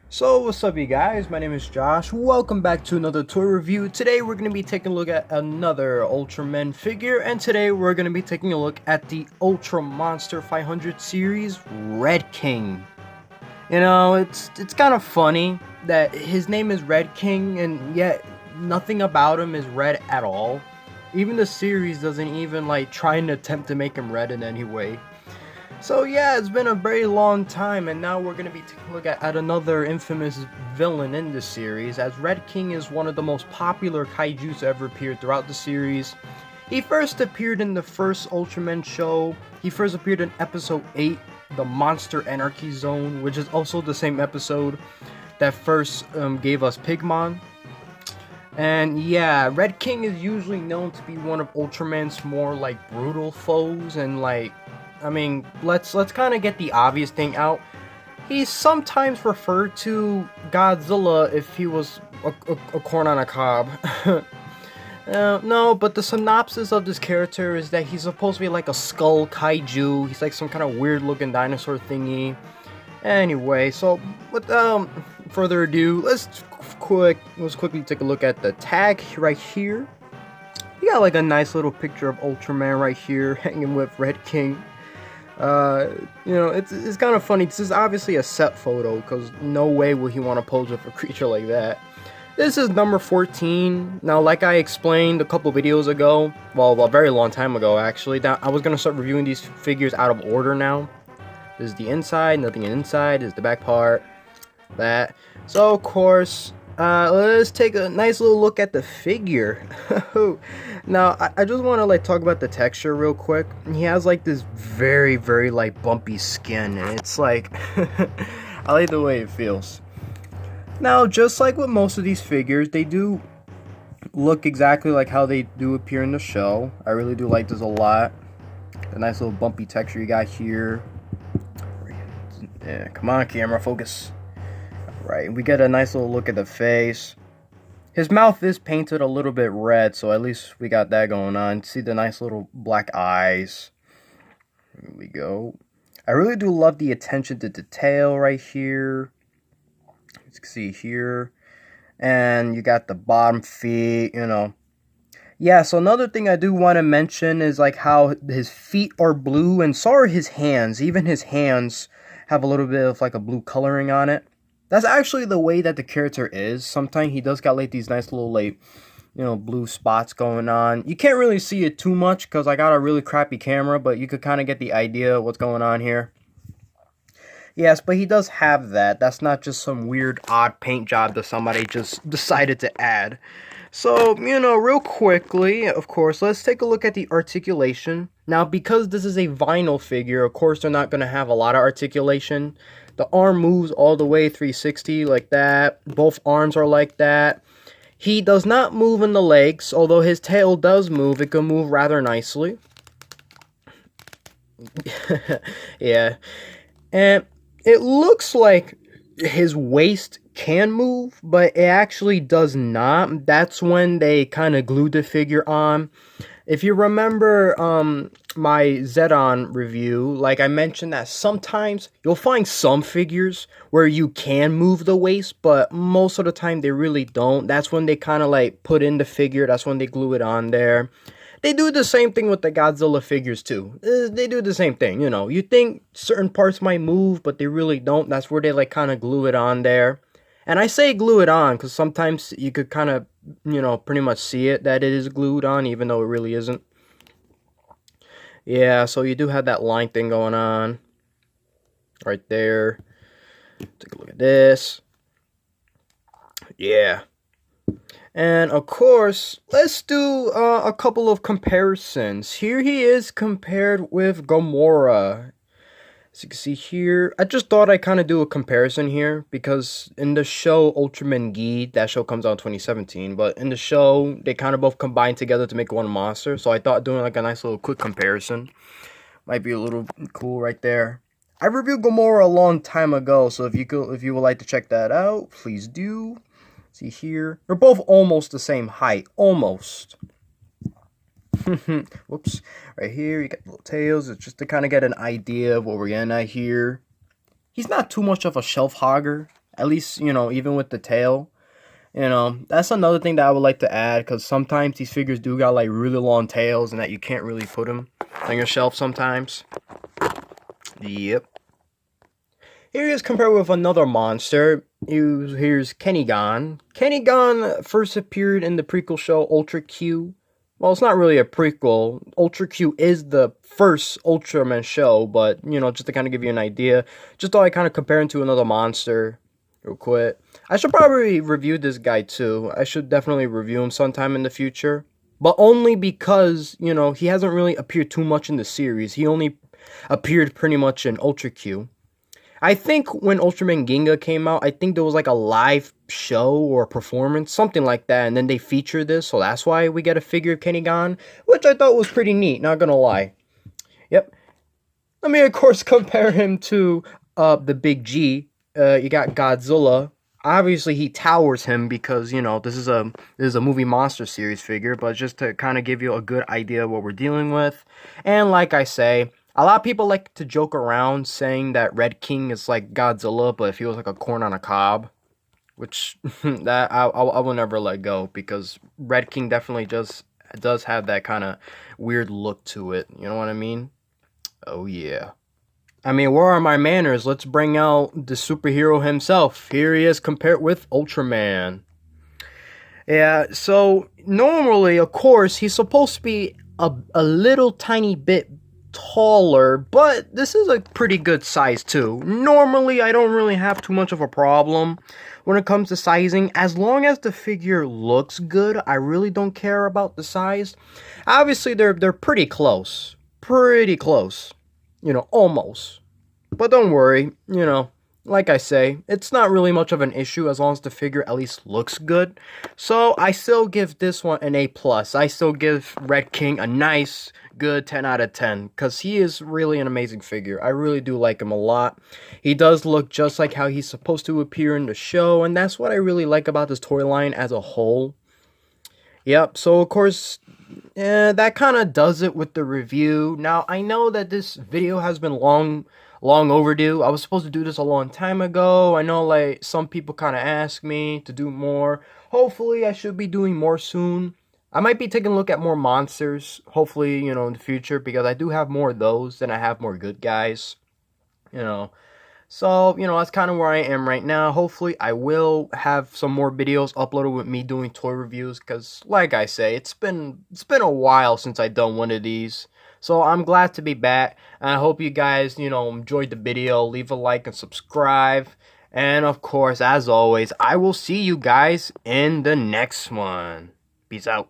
So what's up you guys, my name is Josh, welcome back to another toy review. Today we're going to be taking a look at another Ultraman figure, and today we're going to be taking a look at the Ultra Monster 500 series Red King. You know, it's kind of funny that his name is Red King and yet nothing about him is red at all. Even the series doesn't even like try and attempt to make him red in any way. So yeah, it's been a very long time, and now we're going to be taking a look at another infamous villain in the series, as Red King is one of the most popular kaijus to ever appear throughout the series. He first appeared in the first Ultraman show. He first appeared in episode 8, the Monster Anarchy Zone, which is also the same episode that first gave us Pigmon. And yeah, Red King is usually known to be one of Ultraman's more like brutal foes, and like, I mean, let's kind of get the obvious thing out. He's sometimes referred to Godzilla if he was a corn on a cob. No, but the synopsis of this character is that he's supposed to be like a skull kaiju. He's like some kind of weird looking dinosaur thingy. Anyway, so without further ado, let's quickly take a look at the tag right here. You got like a nice little picture of Ultraman right here hanging with Red King. You know, it's kind of funny. This is obviously a set photo, because no way would he want to pose with a creature like that. This is number 14. Now, like I explained a couple videos ago, well, a very long time ago actually, that I was going to start reviewing these figures out of order now. This is the inside, nothing inside. This is the back part, that. So, of course, let's take a nice little look at the figure. Now, I just want to like talk about the texture real quick. He has like this very like bumpy skin, and it's like I like the way it feels. Now, just like with most of these figures, they do look exactly like how they do appear in the show. I really do like this a lot. The nice little bumpy texture you got here. Yeah, come on, camera, focus. Right, we get a nice little look at the face. His mouth is painted a little bit red, so at least we got that going on. See the nice little black eyes. Here we go. I really do love the attention to detail right here. As you can see here. And you got the bottom feet, you know. Yeah, so another thing I do want to mention is like how his feet are blue, and so are his hands. Even his hands have a little bit of like a blue coloring on it. That's actually the way that the character is. Sometimes he does got like these nice little like, you know, blue spots going on. You can't really see it too much because I got a really crappy camera, but you could kind of get the idea of what's going on here. Yes, but he does have that. That's not just some weird odd paint job that somebody just decided to add. So, you know, real quickly, of course, let's take a look at the articulation. Now, because this is a vinyl figure, of course, they're not going to have a lot of articulation. The arm moves all the way 360 like that. Both arms are like that. He does not move in the legs, although his tail does move. It can move rather nicely. Yeah. And it looks like his waist can move, but it actually does not. That's when they kind of glued the figure on. If you remember my Zedon review, like I mentioned that sometimes you'll find some figures where you can move the waist, but most of the time they really don't. That's when they kind of like put in the figure. That's when they glue it on there. They do the same thing with the Godzilla figures too. They do the same thing, you know. You think certain parts might move, but they really don't. That's where they like kind of glue it on there. And I say glue it on because sometimes you could kind of, you know, pretty much see it that it is glued on, even though it really isn't. Yeah, so you do have that line thing going on right there. Take a look at this. Yeah. And of course, let's do a couple of comparisons. Here he is compared with Gamora. As you can see here, I just thought I'd kind of do a comparison here, because in the show Ultraman Geed, that show comes out in 2017, but in the show, they kind of both combine together to make one monster, so I thought doing like a nice little quick comparison might be a little cool right there. I reviewed Gamora a long time ago, so if you would like to check that out, please do. See here, they're both almost the same height, almost. Whoops. Right here, you got little tails. It's just to kind of get an idea of what we're getting at here. He's not too much of a shelf hogger, At least, you know, even with the tail. You know, that's another thing that I would like to add, because sometimes these figures do got like really long tails and that you can't really put them on your shelf sometimes. Yep. Here he is compared with another monster. Here's Kenny-Gon. Kenny-Gon first appeared in the prequel show Ultra Q. Well, it's not really a prequel. Ultra Q is the first Ultraman show, but, you know, just to kind of give you an idea, just thought I'd kind of compare him to another monster real quick. I should probably review this guy too. I should definitely review him sometime in the future. But only because, you know, he hasn't really appeared too much in the series. He only appeared pretty much in Ultra Q. I think when Ultraman Ginga came out, I think there was like a live show or performance, something like that, and then they featured this, so that's why we get a figure of Kenny-Gon, which I thought was pretty neat, not gonna lie. Yep. Let me, of course, compare him to the Big G. You got Godzilla. Obviously, he towers him because, you know, this is a movie monster series figure, but just to kind of give you a good idea of what we're dealing with. And like I say, a lot of people like to joke around saying that Red King is like Godzilla, but if he was like a corn on a cob, which that I will never let go, because Red King definitely just does have that kind of weird look to it. You know what I mean? Oh yeah. I mean, where are my manners? Let's bring out the superhero himself. Here he is compared with Ultraman. Yeah, so normally, of course, he's supposed to be a little tiny bit taller, but this is a pretty good size too. Normally, I don't really have too much of a problem when it comes to sizing. As long as the figure looks good, I really don't care about the size. Obviously, they're pretty close. Pretty close. You know, almost. But don't worry, you know, like I say, it's not really much of an issue as long as the figure at least looks good. So I still give this one an A+. I still give Red King a nice, good 10 out of 10, because he is really an amazing figure. I really do like him a lot. He does look just like how he's supposed to appear in the show, and that's what I really like about this toy line as a whole. Yep, so of course, that kind of does it with the review. Now, I know that this video has been long overdue. I was supposed to do this a long time ago. I know, like, some people kind of ask me to do more. Hopefully, I should be doing more soon. I might be taking a look at more monsters, hopefully, you know, in the future, because I do have more of those than I have more good guys, you know. So, you know, that's kind of where I am right now. Hopefully, I will have some more videos uploaded with me doing toy reviews, because, like I say, it's been a while since I've done one of these. So, I'm glad to be back, and I hope you guys, you know, enjoyed the video. Leave a like and subscribe. And, of course, as always, I will see you guys in the next one. Peace out.